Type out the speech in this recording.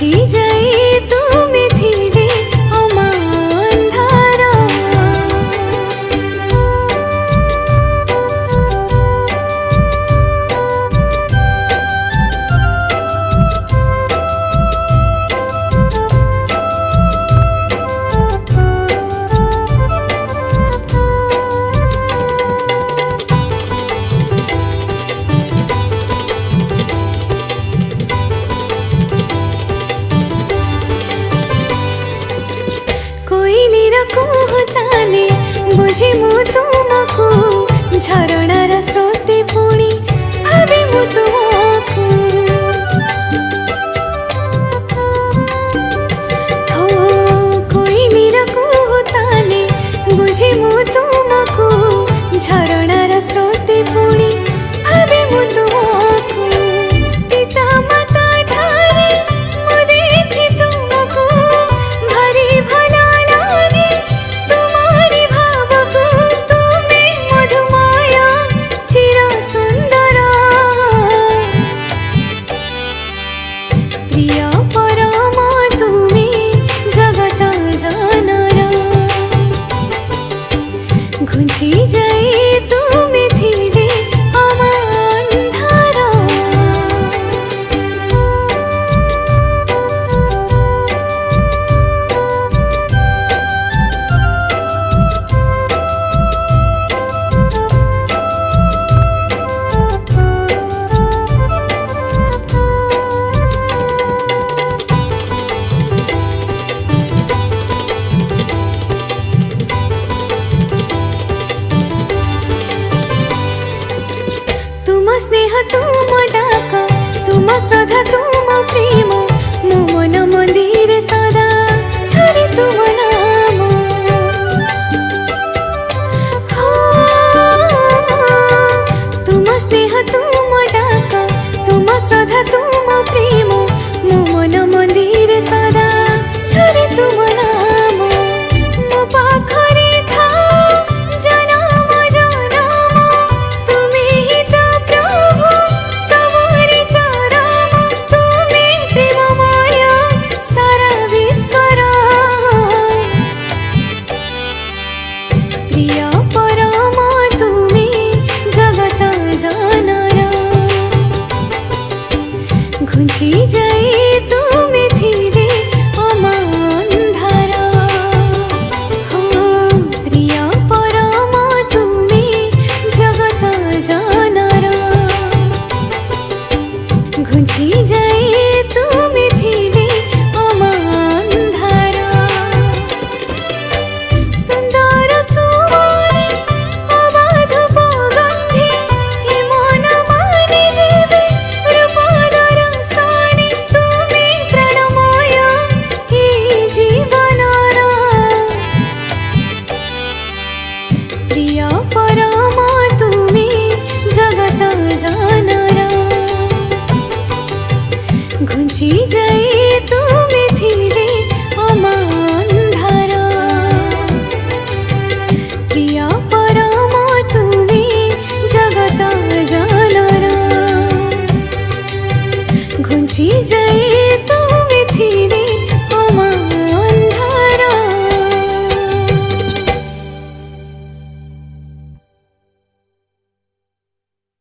ঘুচি যাই তুমি ধীরে আমার ধারা। କୋଇଲିର କୁହୁତାନେ ବୁଝି ମୁଁ ତୁମକୁ, ଝରଣାର ସ୍ରୋତେ ପୁଣି ଭାବେ ମୁଁ ତୁମକୁ। ହୋ କୋଇଲିର କୁହୁତାନେ ବୁଝି ମୁଁ ତୁମକୁ, ଝରଣାର ସ୍ରୋତେ ପୁଣି ଭାବେ ମୁଁ ତୁମକୁ। ପିତା ମାତା ଠାରେ ମୁଁ ଦେଖି ତୁମକୁ, ଭାରି ଭଲ ঘুচি যাই তুমি ধীরে আমার ধারা। স্নেহ তুম ডাক, তুম শ্রদ্ধা তুম প্রেম, মো মন মন্দিরে সদা ছড়ে তুম নাম। তুম স্নেহ তুম ডাক, তুম শ্রদ্ধা তুম প্রেম, মো মন মন্দিরে সদা ছড়ে তুম নাম। মো পাখরে থাও জনম জনম, তুমি হি তো প্রভু সবরি চরম, তুমি প্রেমময় সারা বিশ্বর। প্রিয় পরম তুমি জগত জনর, ঘুচি যাই তুমি ধীরে আমার ধারা। হো প্রিয় পরম তুমি জগত জনর, ঘুচি যাই তুমি ধীরে আমার ধারা। সুন্দর সুবনে অবাধ পগন্ধে, এ মন মানে যেবে রূপ দর্শনে, তুমি প্রাণময় এই জীবনর। প্রিয় পরম তুমি জগত জনর, ঘুচি যাই তুমি ধীরে আমার ধারা। প্রিয় পরম তুমি জগত জনর, ঘুচি যাই